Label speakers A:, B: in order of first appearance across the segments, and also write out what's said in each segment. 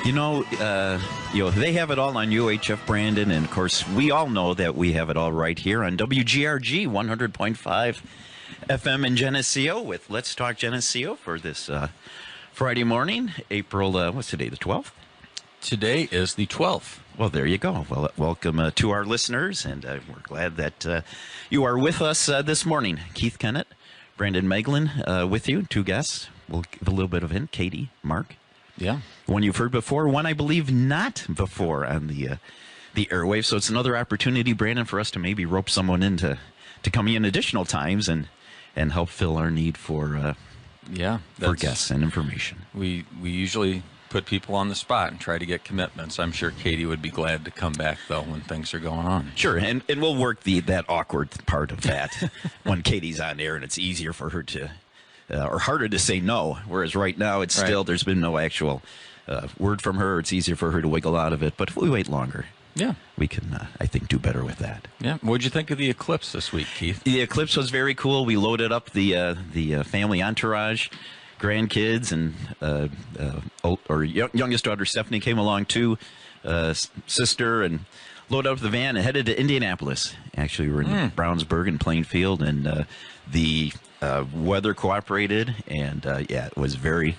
A: They have it all on UHF, Brandon, and of course, we all know that we have it all right here on WGRG 100.5 FM in Geneseo with Let's Talk Geneseo for this Friday morning, April, what's today, the 12th?
B: Today is the 12th.
A: Well, there you go. Well, welcome to our listeners, and we're glad that you are with us this morning. Keith Kennett, Brandon Meglin with you, two guests. We'll give a little bit of a hint. Katie, Mark.
B: Yeah.
A: One you've heard before, one I believe not before on the airwaves. So it's another opportunity, Brandon, for us to maybe rope someone in to come in additional times and help fill our need for guests and information.
B: We usually put people on the spot and try to get commitments. I'm sure Katie would be glad to come back, though, when things are going on.
A: Sure, and we'll work that awkward part of that when Katie's on air and it's easier for her to, or harder to say no, whereas right now it's still, there's been no actual word from her. It's easier for her to wiggle out of it, but if we wait longer, we can, I think, do better with that.
B: Yeah. What'd you think of the eclipse this week, Keith?
A: The eclipse was very cool. We loaded up the family entourage, grandkids, and our youngest daughter Stephanie came along too, sister, and loaded up the van and headed to Indianapolis. Actually, we were in Brownsburg and Plainfield, and the weather cooperated, and it was very,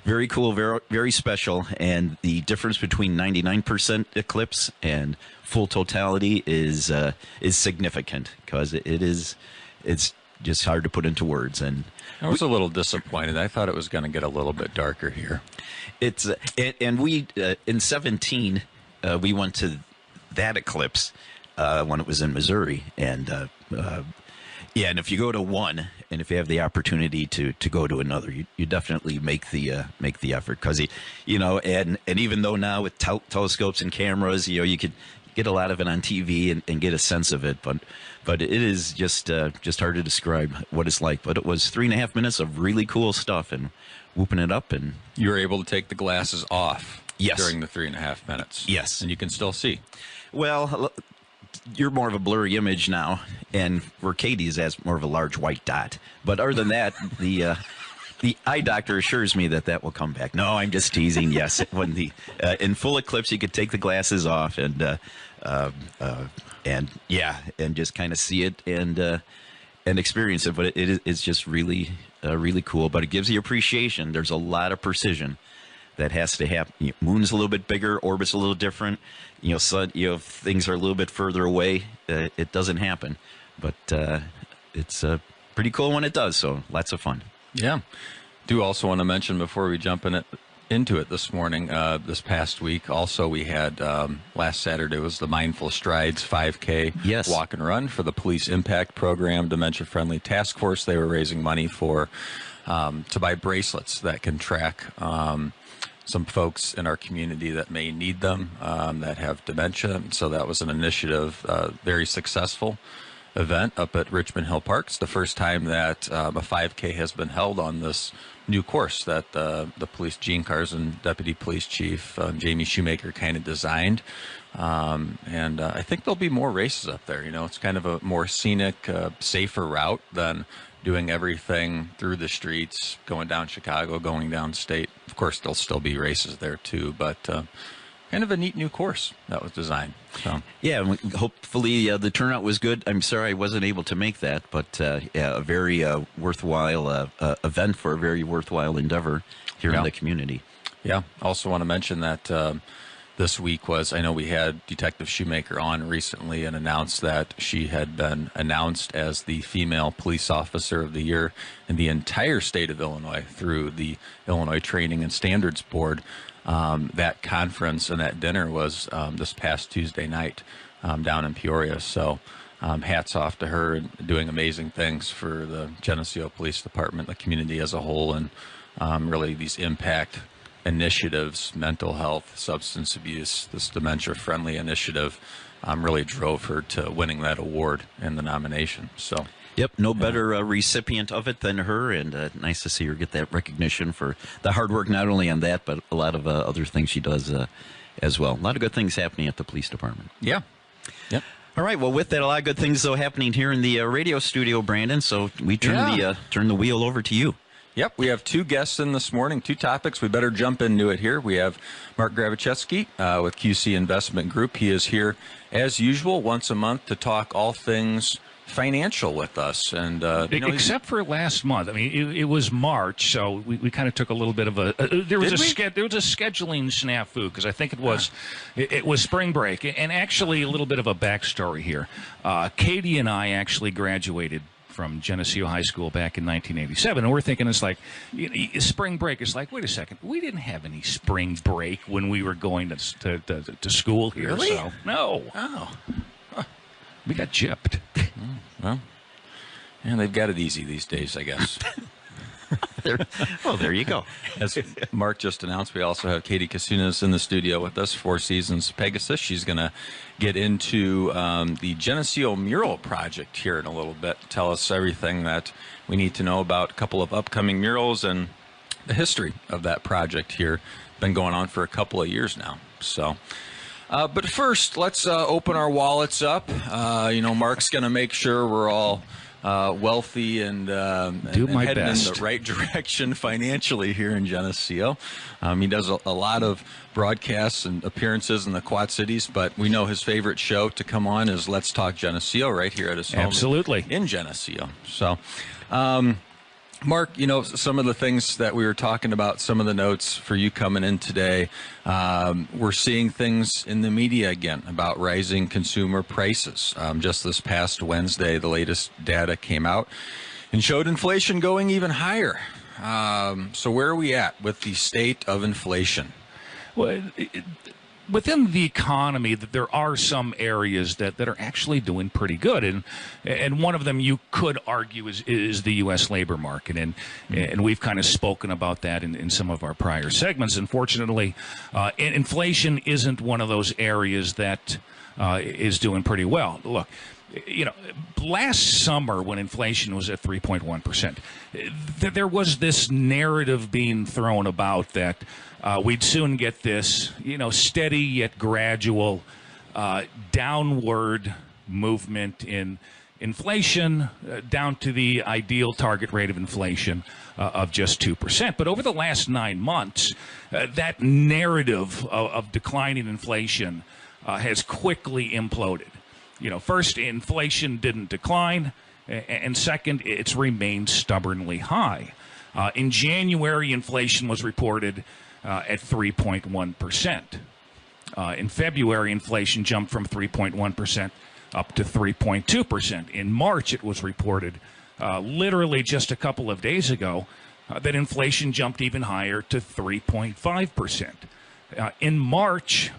A: very cool, very, very special. And the difference between 99% eclipse and full totality is significant, because it's just hard to put into words. And
B: I was a little disappointed. I thought it was going to get a little bit darker here.
A: It's and we in 2017 we went to that eclipse when it was in Missouri, and and if you go to one, and if you have the opportunity to go to another, you definitely make the effort, because and even though now with telescopes and cameras, you could get a lot of it on TV and get a sense of it, but it is just hard to describe what it's like. But it was 3.5 minutes of really cool stuff and whooping it up, and
B: you were able to take the glasses off during the 3.5 minutes.
A: Yes,
B: and you can still see.
A: Well, you're more of a blurry image now, and where Katie's has more of a large white dot. But other than that, the eye doctor assures me that will come back. No, I'm just teasing. Yes, when in full eclipse, you could take the glasses off and just kind of see it and experience it. But it's just really really cool. But it gives you appreciation. There's a lot of precision that has to happen. Moon's a little bit bigger, orbit's a little different. Sun, things are a little bit further away. It doesn't happen, but it's pretty cool when it does. So lots of fun.
B: Yeah. Do also want to mention before we jump into it this morning, this past week, also we had last Saturday was the Mindful Strides 5K walk and run for the Police Impact Program Dementia Friendly Task Force. They were raising money for to buy bracelets that can track some folks in our community that may need them, that have dementia. So that was an initiative, very successful event up at Richmond Hill Park. It's the first time that a 5K has been held on this new course that the police, Gene Carson, Deputy Police Chief Jamie Shoemaker, kind of designed. And I think there'll be more races up there. It's kind of a more scenic, safer route than doing everything through the streets, going down Chicago, going down state. Of course, there'll still be races there too, but kind of a neat new course that was designed. So.
A: Yeah, hopefully the turnout was good. I'm sorry I wasn't able to make that, but a very worthwhile event for a very worthwhile endeavor here in the community.
B: Yeah, also want to mention that this week I know we had Detective Shoemaker on recently and announced that she had been announced as the Female Police Officer of the Year in the entire state of Illinois through the Illinois Training and Standards Board. That conference and that dinner was this past Tuesday night down in Peoria. So hats off to her and doing amazing things for the Geneseo Police Department, the community as a whole, and really these impact initiatives, mental health, substance abuse, this dementia-friendly initiative really drove her to winning that award and the nomination. So.
A: Yep, no better recipient of it than her, and nice to see her get that recognition for the hard work, not only on that, but a lot of other things she does as well. A lot of good things happening at the police department.
B: Yeah. Yep.
A: All right, well, with that, a lot of good things, though, happening here in the radio studio, Brandon, so we turn the wheel over to you.
B: Yep, we have two guests in this morning, two topics. We better jump into it here. We have Mark Gravichevsky with QC Investment Group. He is here, as usual, once a month to talk all things financial with us. And
C: except for last month. I mean, it was March, so we kind of took a little bit of a there was a scheduling snafu, because I think it was spring break. And actually a little bit of a backstory here. Katie and I actually graduated from Geneseo High School back in 1987, and we're thinking it's like spring break. It's like, wait a second, we didn't have any spring break when we were going to school here.
B: Really?
C: So no.
B: Oh.
C: We got gypped.
B: Well, and they've got it easy these days, I guess.
A: There you go.
B: As Mark just announced, we also have Katie Kasunas in the studio with us, Four Seasons Pegasus. She's going to get into the Geneseo Mural Project here in a little bit, tell us everything that we need to know about a couple of upcoming murals and the history of that project here. Been going on for a couple of years now. So, but first, let's open our wallets up. Mark's going to make sure we're all wealthy and heading
C: best
B: in the right direction financially here in Geneseo. He does a lot of broadcasts and appearances in the Quad Cities, but we know his favorite show to come on is Let's Talk Geneseo right here at his home.
C: Absolutely.
B: In Geneseo. So, Mark, some of the things that we were talking about, some of the notes for you coming in today, we're seeing things in the media again about rising consumer prices. Just this past Wednesday, the latest data came out and showed inflation going even higher. So where are we at with the state of inflation?
C: Well, within the economy, that there are some areas that are actually doing pretty good, and one of them you could argue is the U.S. labor market, and we've kind of spoken about that in some of our prior segments. Unfortunately, inflation isn't one of those areas that is doing pretty well. Look, last summer when inflation was at 3.1%, there was this narrative being thrown about that we'd soon get this, steady yet gradual downward movement in inflation down to the ideal target rate of inflation of just 2%. But over the last 9 months, that narrative of declining inflation has quickly imploded. First, inflation didn't decline, and second, it's remained stubbornly high. In January, inflation was reported at 3.1%. In February, inflation jumped from 3.1% up to 3.2%. In March, it was reported literally just a couple of days ago that inflation jumped even higher to 3.5%. In March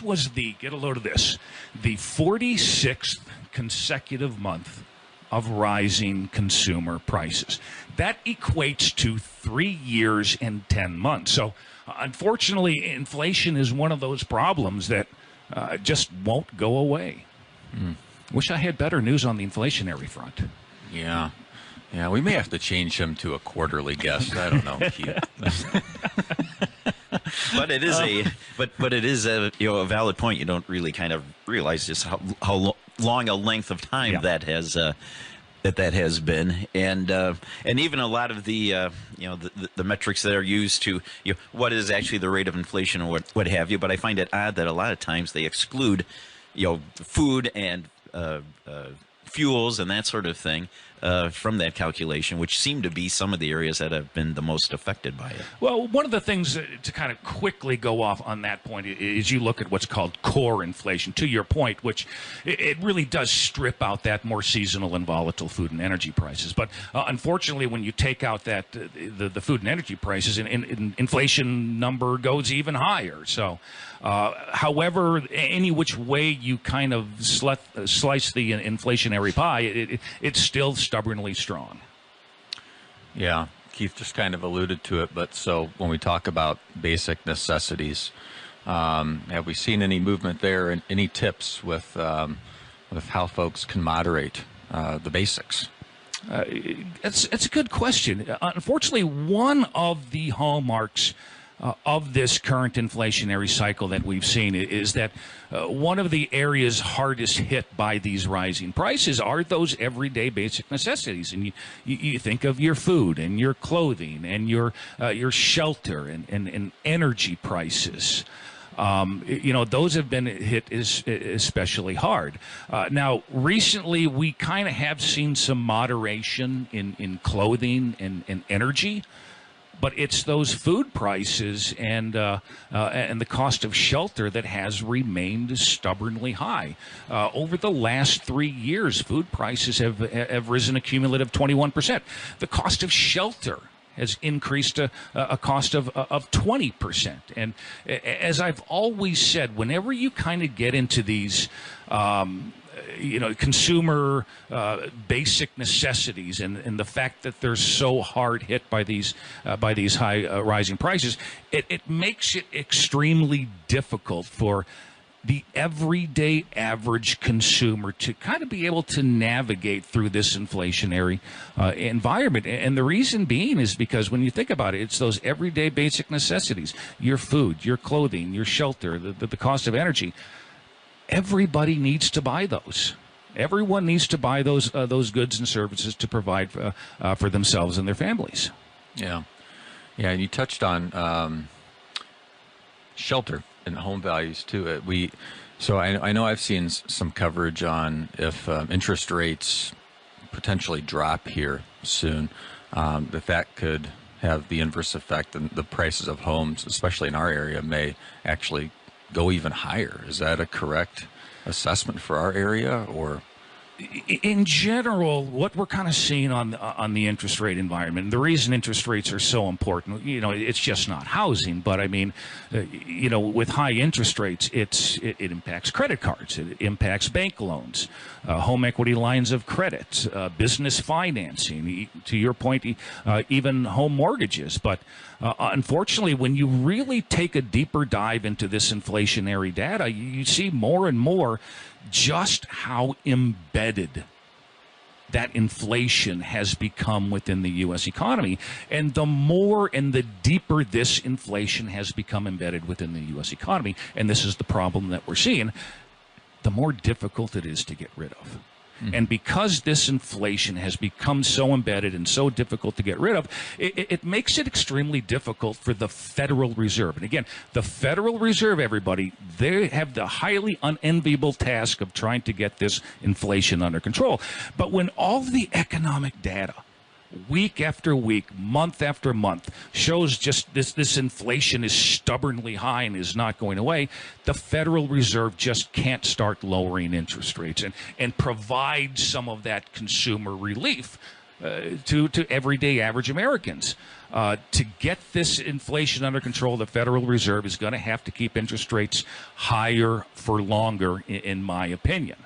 C: was get a load of this, the 46th consecutive month of rising consumer prices. That equates to 3 years and 10 months. So, unfortunately, inflation is one of those problems that just won't go away. Wish I had better news on the inflationary front.
B: Yeah, we may have to change him to a quarterly guest. I don't know, Keith.
A: But it is a valid point. You don't really kind of realize just how long a length of time that has been, and even a lot of the metrics that are used to what is actually the rate of inflation or what have you. But I find it odd that a lot of times they exclude food and fuels and that sort of thing from that calculation, which seem to be some of the areas that have been the most affected by it.
C: Well, one of the things to kind of quickly go off on that point is you look at what's called core inflation, to your point, which it really does strip out that more seasonal and volatile food and energy prices. But unfortunately, when you take out that the food and energy prices, inflation number goes even higher. So, however, any which way you kind of slice the inflationary pie, it's still stubbornly strong.
B: Yeah, Keith just kind of alluded to it, but so when we talk about basic necessities, have we seen any movement there, and any tips with how folks can moderate the basics?
C: It's a good question. Unfortunately, one of the hallmarks of this current inflationary cycle that we've seen is that one of the areas hardest hit by these rising prices are those everyday basic necessities. And you think of your food and your clothing and your shelter and energy prices. Those have been hit especially hard. Now, recently, we kind of have seen some moderation in clothing and energy, but it's those food prices and the cost of shelter that has remained stubbornly high. Over the last 3 years, food prices have risen a cumulative 21%. The cost of shelter has increased a cost of 20%. And as I've always said, whenever you kind of get into these consumer basic necessities and the fact that they're so hard hit by these high rising prices, it makes it extremely difficult for the everyday average consumer to kind of be able to navigate through this inflationary environment. And the reason being is because when you think about it, it's those everyday basic necessities, your food, your clothing, your shelter, the cost of energy. Everybody needs to buy those. Everyone needs to buy those goods and services to provide for themselves and their families.
B: Yeah. Yeah, and you touched on shelter and home values too. So I know I've seen some coverage on if interest rates potentially drop here soon, that could have the inverse effect, and the prices of homes, especially in our area, may actually go even higher. Is that a correct assessment for our area, or?
C: In general, what we're kind of seeing on the interest rate environment, the reason interest rates are so important, it's just not housing, but I mean, with high interest rates, it impacts credit cards, it impacts bank loans, home equity lines of credit, business financing, to your point, even home mortgages. But unfortunately, when you really take a deeper dive into this inflationary data, you see more and more just how embedded that inflation has become within the U.S. economy. And the more and the deeper this inflation has become embedded within the U.S. economy, and this is the problem that we're seeing, the more difficult it is to get rid of. And because this inflation has become so embedded and so difficult to get rid of, it makes it extremely difficult for the Federal Reserve. And again, the Federal Reserve, everybody, they have the highly unenviable task of trying to get this inflation under control. But when all the economic data, week after week, month after month, shows just this inflation is stubbornly high and is not going away, the Federal Reserve just can't start lowering interest rates and provide some of that consumer relief to everyday average Americans. To get this inflation under control, the Federal Reserve is going to have to keep interest rates higher for longer, in my opinion.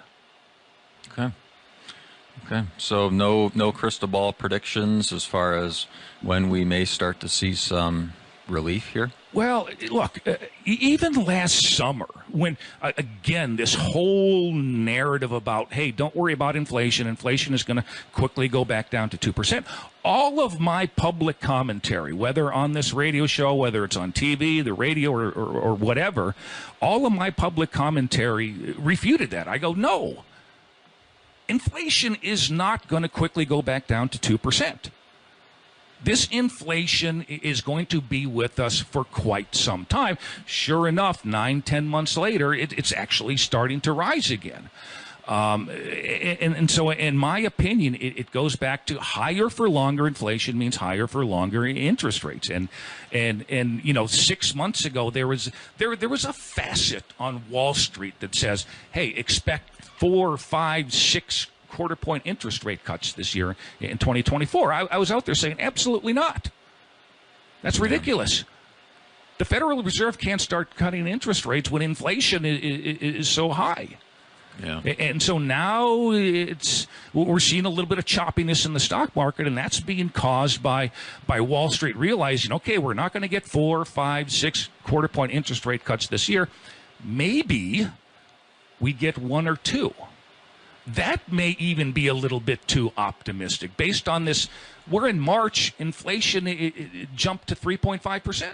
B: Okay, so no crystal ball predictions as far as when we may start to see some relief here?
C: Well, look, even last summer, when, again, this whole narrative about, hey, don't worry about inflation is going to quickly go back down to 2%. All of my public commentary, whether on this radio show, whether it's on TV, the radio, or whatever, all of my public commentary refuted that. I go, no. Inflation is not going to quickly go back down to 2%. This inflation is going to be with us for quite some time. Sure enough, 9-10 months later, it's actually starting to rise again. And so, in my opinion, it goes back to higher for longer inflation means higher for longer interest rates. And 6 months ago, there was a facet on Wall Street that says, hey, expect 4, 5, 6 quarter point interest rate cuts this year in 2024. I was out there saying, absolutely not. That's ridiculous. The Federal Reserve can't start cutting interest rates when inflation is so high.
B: Yeah.
C: And so now we're seeing a little bit of choppiness in the stock market, and that's being caused by Wall Street realizing, okay, we're not going to get 4, 5, 6 quarter point interest rate cuts this year. Maybe we get 1 or 2. That may even be a little bit too optimistic. Based on this, we're in March, inflation it jumped to 3.5%.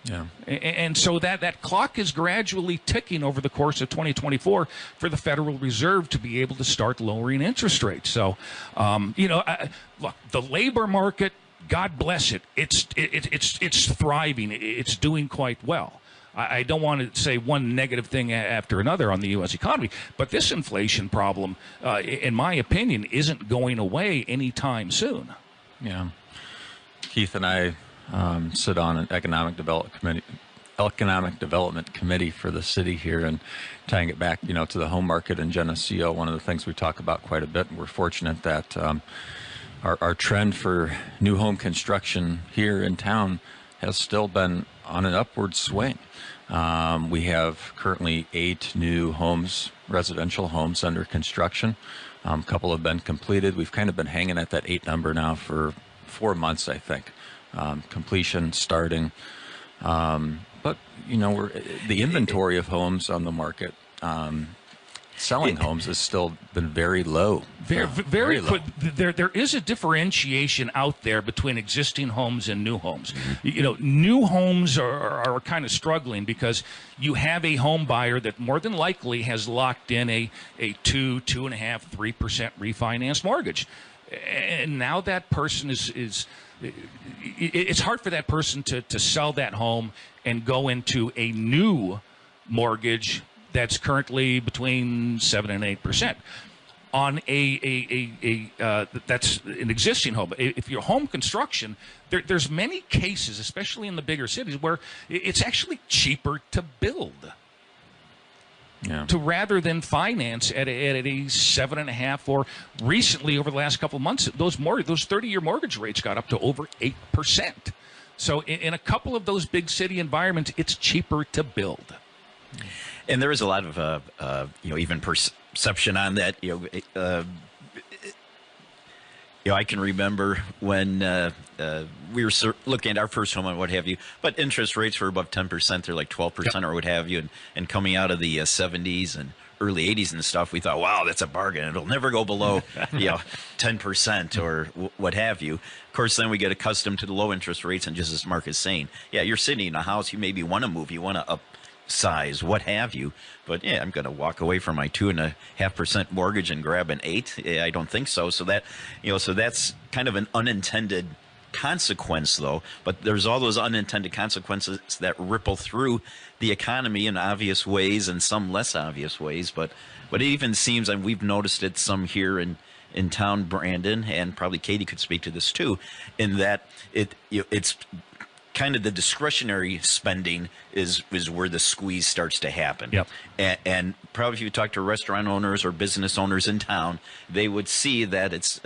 B: Yeah.
C: And so that clock is gradually ticking over the course of 2024 for the Federal Reserve to be able to start lowering interest rates. So, look, the labor market, God bless it, it's thriving. It's doing quite well. I don't want to say one negative thing after another on the U.S. economy, but this inflation problem, in my opinion, isn't going away anytime soon.
B: Yeah. Keith and I sit on an economic development committee for the city here, and tying it back, to the home market in Geneseo. One of the things we talk about quite a bit, and we're fortunate that our trend for new home construction here in town has still been on an upward swing. We have currently 8 new homes, residential homes, under construction. A couple have been completed. We've kind of been hanging at that 8 number now for 4 months, I think. Completion starting, but the inventory of homes on the market, selling homes has still been very low.
C: Very low. There is a differentiation out there between existing homes and new homes. New homes are kind of struggling because you have a home buyer that more than likely has locked in a 2.5%, 3% refinanced mortgage, and now that person is it's hard for that person to sell that home and go into a new mortgage that's currently between 7 and 8% on that's an existing home. If you're home construction, there's many cases, especially in the bigger cities, where it's actually cheaper to build.
B: Yeah.
C: To rather than finance at a 7.5%, or recently over the last couple of months, those 30-year mortgage rates got up to over 8%. So in a couple of those big city environments, it's cheaper to build.
A: And there is a lot of even perception on that. I can remember when we were looking at our first home and what have you, but interest rates were above 10%. They're like 12% or what have you. And coming out of the 70s and early 80s and stuff, we thought, wow, that's a bargain. It'll never go below 10% or what have you. Of course, then we get accustomed to the low interest rates, and just as Mark is saying, you're sitting in a house, you maybe want to move, you want to upsize, what have you, but I'm going to walk away from my 2.5% mortgage and grab an 8. I don't think so. So that, so that's kind of an unintended consequence, though. But there's all those unintended consequences that ripple through the economy in obvious ways and some less obvious ways. But it even seems, and we've noticed it some here in town, Brandon, and probably Katie could speak to this too, in that it's kind of the discretionary spending is where the squeeze starts to happen.
C: Yep.
A: And probably if you talk to restaurant owners or business owners in town, they would see that it's,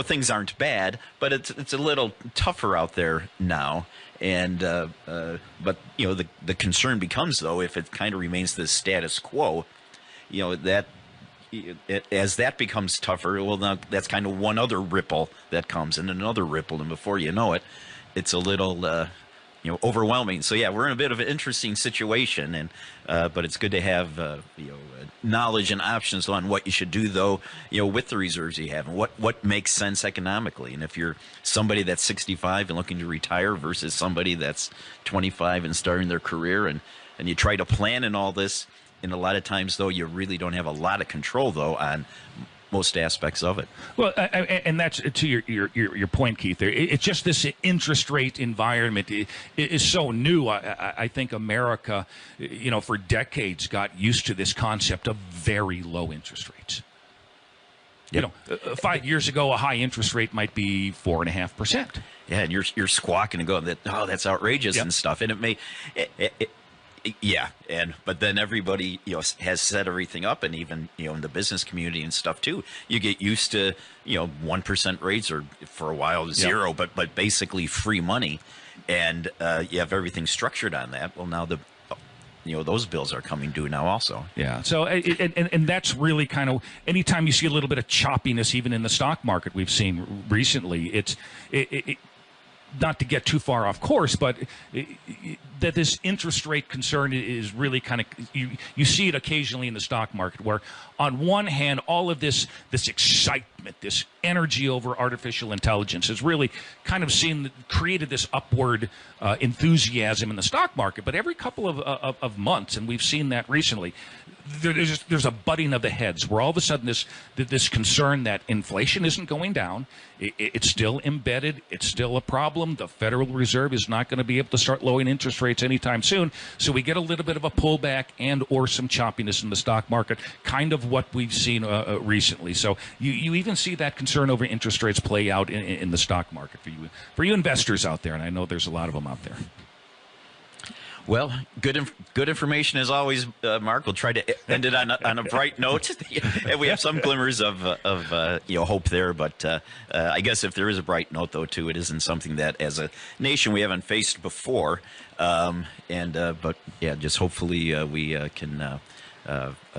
A: things aren't bad, but it's a little tougher out there now. And, but the concern becomes, though, if it kind of remains the status quo, as that becomes tougher, well, now that's kind of one other ripple that comes, and another ripple, and before you know it, it's a little, overwhelming. So we're in a bit of an interesting situation, and but it's good to have knowledge and options on what you should do, though, with the reserves you have, and what makes sense economically. And if you're somebody that's 65 and looking to retire versus somebody that's 25 and starting their career, and you try to plan in all this, and a lot of times, though, you really don't have a lot of control, though, on most aspects of it.
C: Well, and that's to your point, Keith. There, it's just this interest rate environment is so new. I think America, for decades got used to this concept of very low interest rates.
A: Yep.
C: 5 years ago, a high interest rate might be 4.5%.
A: Yeah, and you're squawking and going, that's outrageous and stuff, and it may. But then everybody has set everything up, and even in the business community and stuff too, you get used to 1% rates, or for a while 0, but basically free money, and you have everything structured on that. Well, now those bills are coming due now also.
C: Yeah. So and that's really kind of, anytime you see a little bit of choppiness, even in the stock market we've seen recently, it's not to get too far off course, but that this interest rate concern is really kind of, you see it occasionally in the stock market, where on one hand, all of this excitement excitement, this energy over artificial intelligence has really kind of created this upward enthusiasm in the stock market. But every couple of months, and we've seen that recently, there's a butting of the heads where all of a sudden this concern that inflation isn't going down, it's still embedded, it's still a problem. The Federal Reserve is not going to be able to start lowering interest rates anytime soon. So we get a little bit of a pullback and or some choppiness in the stock market, kind of what we've seen recently. So you even see that concern over interest rates play out in the stock market for you investors out there, and I know there's a lot of them out there.
A: Well, good information as always, Mark. We'll try to end it on a bright note. And we have some glimmers of hope there, but I guess if there is a bright note, though, too, it isn't something that as a nation we haven't faced before. But yeah, just hopefully we can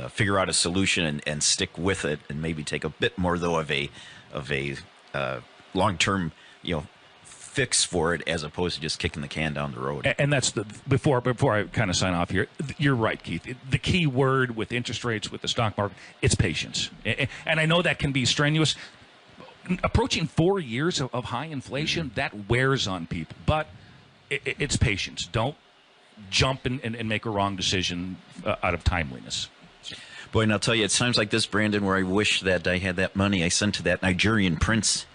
A: figure out a solution and stick with it, and maybe take a bit more though of a long-term fix for it, as opposed to just kicking the can down the road.
C: And that's before I kind of sign off here. You're right, Keith. The key word with interest rates, with the stock market, it's patience. And I know that can be strenuous. Approaching 4 years of high inflation, that wears on people. But it's patience. Don't jump and make a wrong decision out of timeliness.
A: Boy, and I'll tell you, it sounds like this, Brandon, where I wish that I had that money I sent to that Nigerian prince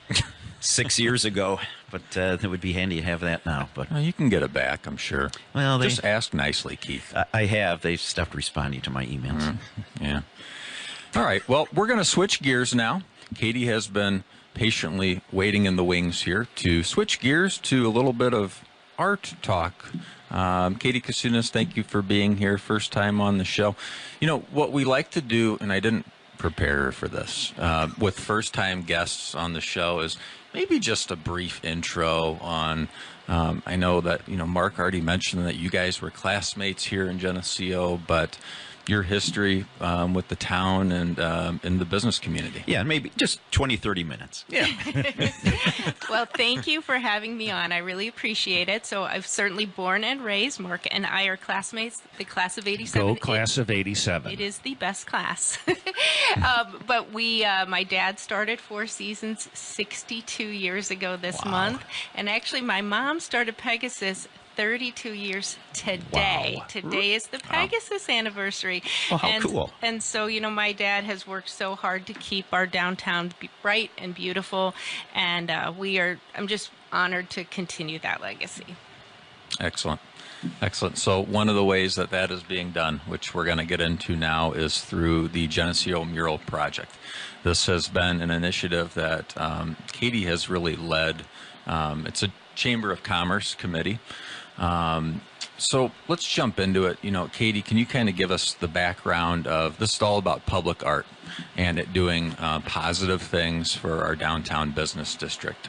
A: 6 years ago, but it would be handy to have that now. But
B: well, you can get it back, I'm sure. Well, just ask nicely, Keith.
A: I have. They've stopped responding to my emails.
B: Yeah. All right. Well, we're going to switch gears now. Katie has been patiently waiting in the wings here to switch gears to a little bit of art talk. Katie Kasunas, thank you for being here. First time on the show. What we like to do, and I didn't prepare her for this, with first-time guests on the show, is maybe just a brief intro on, I know that, Mark already mentioned that you guys were classmates here in Geneseo, but your history with the town and in the business community.
A: Yeah, maybe just 20, 30 minutes. Yeah.
D: Well, thank you for having me on. I really appreciate it. So I've certainly born and raised. Mark and I are classmates, the class of 87.
C: Go class of 87.
D: It is the best class. But my dad started Four Seasons 62 years ago this month. And actually, my mom started Pegasus 32 years today.
A: Wow.
D: Today is the Pegasus anniversary.
A: Well, how cool.
D: And so, my dad has worked so hard to keep our downtown bright and beautiful. And I'm just honored to continue that legacy.
B: Excellent. Excellent. So one of the ways that is being done, which we're going to get into now, is through the Geneseo Mural Project. This has been an initiative that Katie has really led. It's a Chamber of Commerce committee. So let's jump into it. Katie, can you kind of give us the background of this? Is all about public art and it doing positive things for our downtown business district.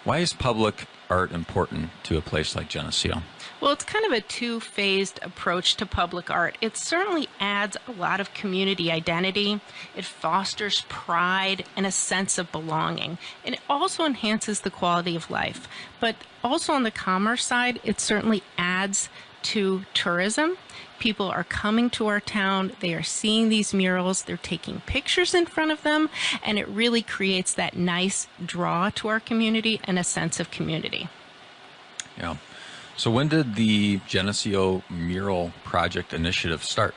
B: Why is public art important to a place like Geneseo?
D: Well, it's kind of a two-phased approach to public art. It certainly adds a lot of community identity. It fosters pride and a sense of belonging. And it also enhances the quality of life. But also on the commerce side, it certainly adds to tourism. People are coming to our town. They are seeing these murals. They're taking pictures in front of them. And it really creates that nice draw to our community and a sense of community.
B: Yeah. So when did the Geneseo Mural Project initiative start?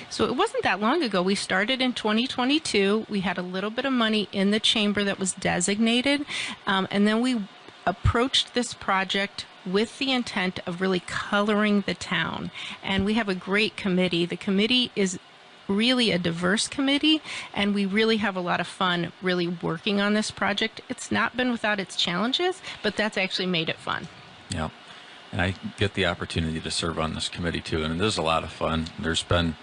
D: So it wasn't that long ago. We started in 2022. We had a little bit of money in the chamber that was designated. And then we approached this project with the intent of really coloring the town. And we have a great committee. The committee is really a diverse committee, and we really have a lot of fun really working on this project. It's not been without its challenges, but that's actually made it fun.
B: Yeah. And I get the opportunity to serve on this committee too, and it is a lot of fun. There's been,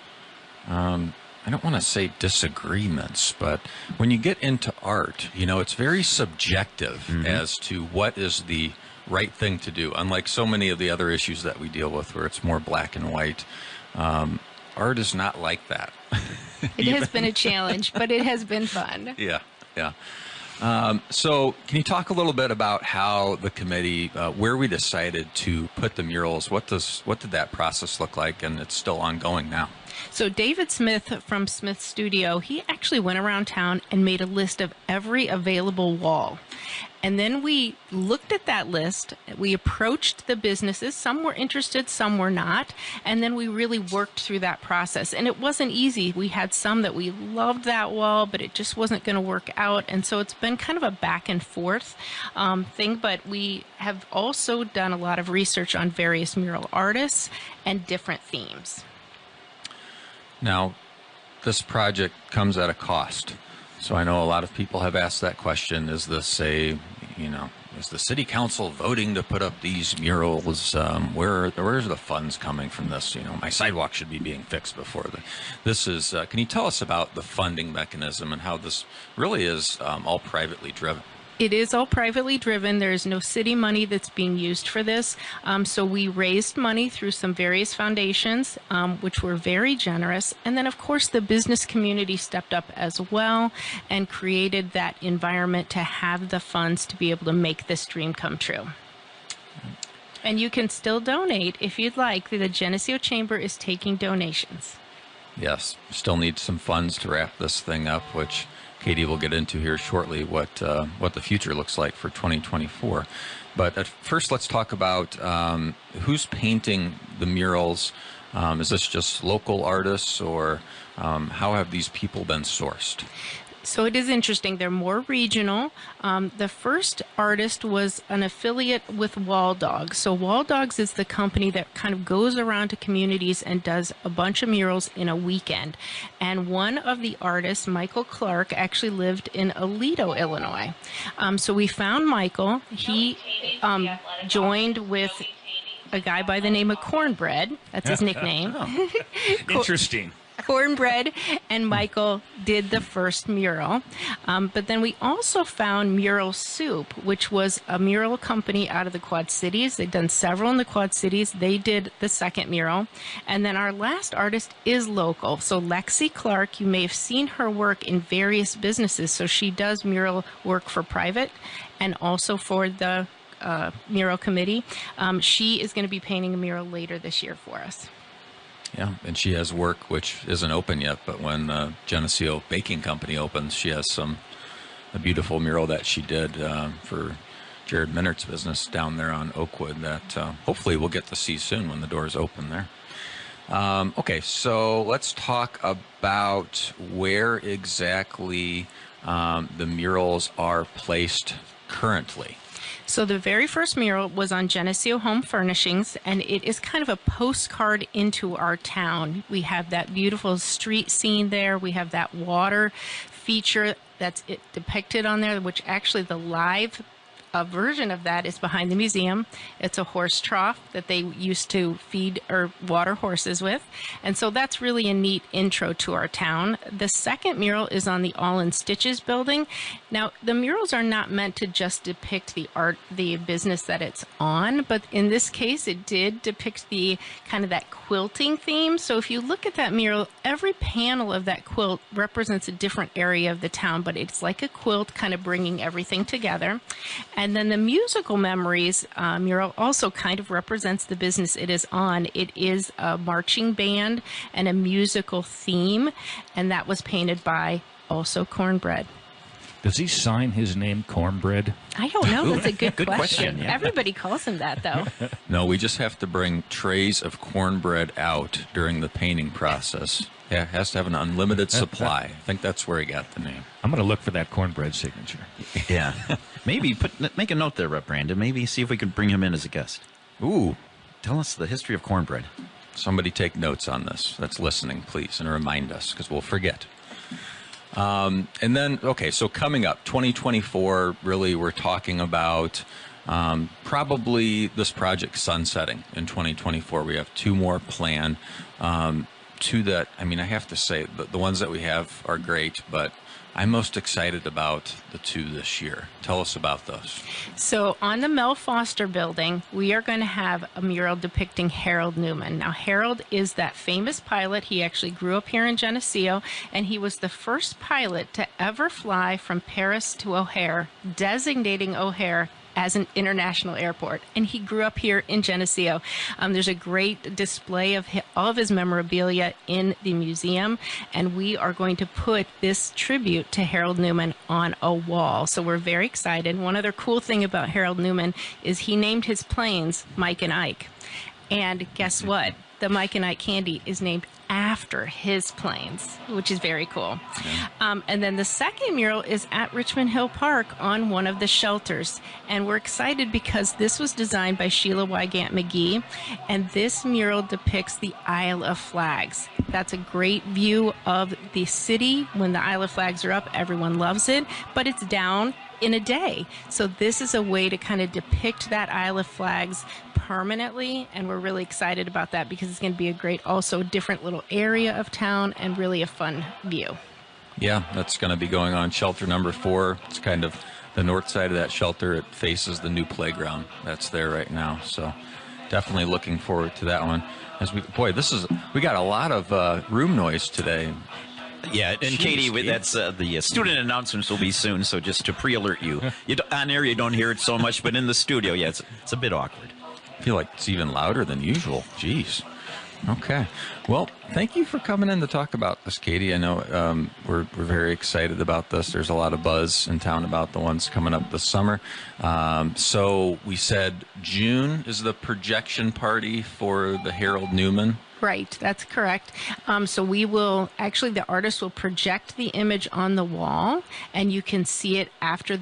B: I don't want to say disagreements, but when you get into art, it's very subjective as to what is the right thing to do. Unlike so many of the other issues that we deal with where it's more black and white, art is not like that.
D: It has been a challenge, but it has been fun.
B: Yeah, yeah. So can you talk a little bit about how the committee, where we decided to put the murals? What did that process look like? And it's still ongoing now.
D: So David Smith from Smith Studio, he actually went around town and made a list of every available wall. And then we looked at that list, we approached the businesses, some were interested, some were not, and then we really worked through that process. And it wasn't easy. We had some that we loved that wall, but it just wasn't going to work out. And so it's been kind of a back and forth thing, but we have also done a lot of research on various mural artists and different themes.
B: Now, this project comes at a cost. So I know a lot of people have asked that question. Is this is the city council voting to put up these murals? Where's the funds coming from this? My sidewalk should be being fixed before this is. Can you tell us about the funding mechanism and how this really is all privately driven?
D: It is all privately driven. There is no city money that's being used for this. So we raised money through some various foundations, which were very generous. And then, of course, the business community stepped up as well and created that environment to have the funds to be able to make this dream come true. And you can still donate if you'd like. The Geneseo Chamber is taking donations.
B: Yes, still need some funds to wrap this thing up, which Katie will get into here shortly what the future looks like for 2024. But at first, let's talk about who's painting the murals. Is this just local artists, or how have these people been sourced?
D: So it is interesting. They're more regional. The first artist was an affiliate with Wall Dogs. So Wall Dogs is the company that kind of goes around to communities and does a bunch of murals in a weekend. And one of the artists, Michael Clark, actually lived in Aledo, Illinois. So we found Michael. He joined with a guy by the name of Cornbread. That's his nickname.
C: Oh, interesting.
D: Cornbread and Michael did the first mural. But then we also found Mural Soup, which was a mural company out of the Quad Cities. They've done several in the Quad Cities. They did the second mural. And then our last artist is local. So Lexi Clark, you may have seen her work in various businesses. So she does mural work for private and also for the mural committee. She is going to be painting a mural later this year for us.
B: Yeah, and she has work which isn't open yet, but when Geneseo Baking Company opens, she has a beautiful mural that she did for Jared Minnert's business down there on Oakwood that hopefully we'll get to see soon when the doors open there. Okay, so let's talk about where exactly the murals are placed currently.
D: So the very first mural was on Geneseo Home Furnishings, and it is kind of a postcard into our town. We have that beautiful street scene there. We have that water feature that's depicted on there, which actually the live version of that is behind the museum. It's a horse trough that they used to feed or water horses with. And so that's really a neat intro to our town. The second mural is on the All in Stitches building. Now, the murals are not meant to just depict the art, the business that it's on, but in this case, it did depict the kind of that quilting theme. So if you look at that mural, every panel of that quilt represents a different area of the town, but it's like a quilt kind of bringing everything together. And then the Musical Memories mural also kind of represents the business it is on. It is a marching band and a musical theme, and that was painted by also Cornbread.
C: Does he sign his name Cornbread?
D: I don't know. That's a good
A: question. Yeah.
D: Everybody calls him that, though.
B: No, we just have to bring trays of cornbread out during the painting process. Yeah, it has to have an unlimited supply. I think that's where he got the name.
C: I'm going to look for that Cornbread signature.
A: Yeah. Maybe make a note there, Brandon. Maybe see if we can bring him in as a guest.
B: Ooh.
A: Tell us the history of cornbread.
B: Somebody take notes on this that's listening, please, and remind us, because we'll forget. And then, okay, so coming up, 2024, really we're talking about probably this project sunsetting in 2024. We have 2 more planned. Two that, I mean, I have to say, the ones that we have are great, but I'm most excited about the 2 this year. Tell us about those.
D: So on the Mel Foster building, we are going to have a mural depicting Harold Newman. Now, Harold is that famous pilot. He actually grew up here in Geneseo, and he was the first pilot to ever fly from Paris to O'Hare, designating O'Hare as an international airport. And he grew up here in Geneseo. There's a great display of all of his memorabilia in the museum, and we are going to put this tribute to Harold Newman on a wall. So we're very excited. One other cool thing about Harold Newman is he named his planes Mike and Ike. And guess what? The Mike and Ike candy is named after his planes, which is very cool. And then the second mural is at Richmond Hill Park on one of the shelters. And we're excited because this was designed by Sheila Wygant McGee. And this mural depicts the Isle of Flags. That's a great view of the city. When the Isle of Flags are up, everyone loves it, but it's down in a day. So this is a way to kind of depict that Isle of Flags permanently, and we're really excited about that because it's going to be a great, also different little area of town and really a fun view.
B: Yeah, that's going to be going on shelter number 4. It's kind of the north side of that shelter. It faces the new playground that's there right now. So definitely looking forward to that one. We got a lot of room noise today.
A: Yeah, and
B: Jeez,
A: Katie, that's the student announcements will be soon, so just to pre-alert you. On air, you don't hear it so much, but in the studio, yeah, it's a bit awkward.
B: I feel like it's even louder than usual. Jeez. Okay. Well, thank you for coming in to talk about this, Katie. I know we're very excited about this. There's a lot of buzz in town about the ones coming up this summer. So we said June is the projection party for the Harold Newman.
D: Right, that's correct. So we will, actually the artist will project the image on the wall, and you can see it after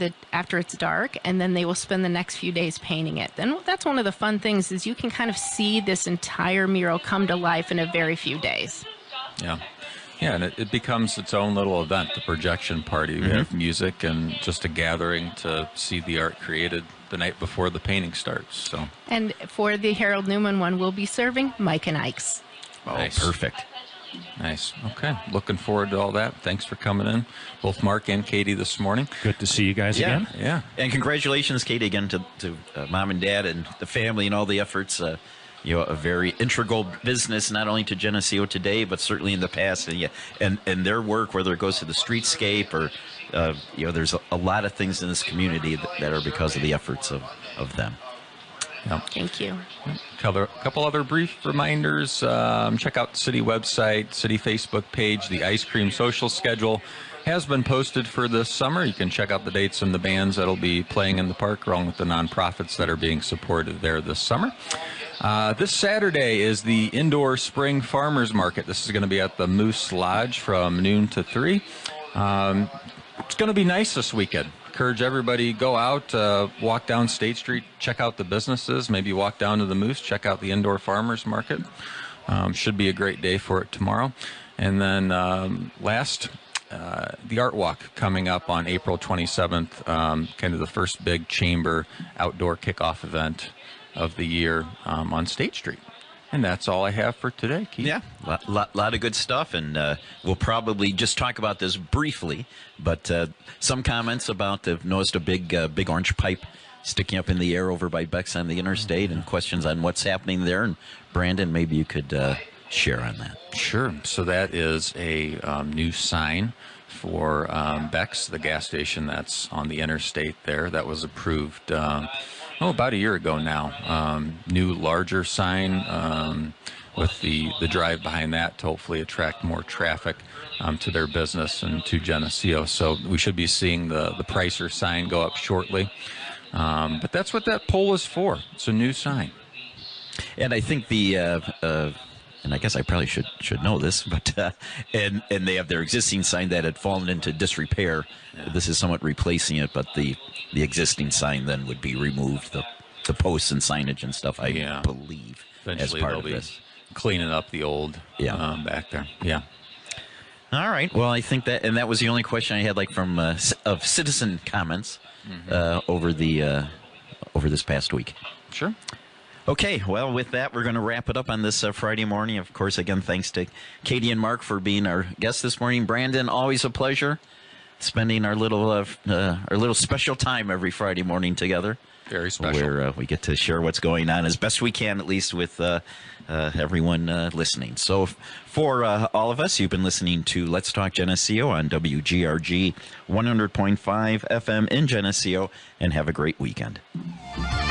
D: it's dark, and then they will spend the next few days painting it. Then that's one of the fun things is you can kind of see this entire mural come to life in a very few days.
B: Yeah. Yeah, and it becomes its own little event, the projection party. We have music and just a gathering to see the art created the night before the painting starts. So.
D: And for the Harold Newman one, we'll be serving Mike and Ike's.
A: Oh,
B: nice.
A: Perfect.
B: Nice. Okay. Looking forward to all that. Thanks for coming in, both Mark and Katie, this morning.
C: Good to see you guys again.
B: Yeah.
A: And congratulations, Katie, again to Mom and Dad and the family and all the efforts. A very integral business, not only to Geneseo today, but certainly in the past. And their work, whether it goes to the streetscape or, there's a lot of things in this community that are because of the efforts of them.
B: Yeah.
D: Thank you.
B: A couple other brief reminders. Check out the city website, city Facebook page. The ice cream social schedule has been posted for this summer. You can check out the dates and the bands that'll be playing in the park, along with the nonprofits that are being supported there this summer. This Saturday is the indoor spring farmers market. This is going to be at the Moose Lodge from noon to 3. It's going to be nice this weekend. Encourage everybody, go out, walk down State Street, check out the businesses, maybe walk down to the Moose, check out the indoor farmers market. Should be a great day for it tomorrow. And then the Art Walk coming up on April 27th, kind of the first big chamber outdoor kickoff event of the year on State Street. And that's all I have for today, Keith.
A: Yeah, lot of good stuff, and we'll probably just talk about this briefly, but some comments about, I've noticed a big orange pipe sticking up in the air over by Beck's on the interstate, and questions on what's happening there. And Brandon, maybe you could share on that.
B: Sure. So that is a new sign for Beck's, the gas station that's on the interstate there. That was approved about a year ago now. New larger sign with the drive behind that to hopefully attract more traffic to their business and to Geneseo. So we should be seeing the Pricer sign go up shortly. But that's what that pole is for. It's a new sign.
A: And I think and I guess I probably should know this, but and they have their existing sign that had fallen into disrepair. Yeah. This is somewhat replacing it, but the existing sign then would be removed, the posts and signage and stuff, I believe,
B: eventually
A: as part
B: they'll
A: of
B: be
A: this.
B: Cleaning up the old back there. Yeah.
A: All right. Well, I think that was the only question I had, from of citizen comments over this past week.
B: Sure.
A: Okay, well, with that, we're going to wrap it up on this Friday morning. Of course, again, thanks to Katie and Mark for being our guests this morning. Brandon, always a pleasure spending our little special time every Friday morning together.
B: Very special.
A: Where we get to share what's going on as best we can, at least with everyone listening. So for all of us, you've been listening to Let's Talk Geneseo on WGRG 100.5 FM in Geneseo, and have a great weekend.
C: Bye.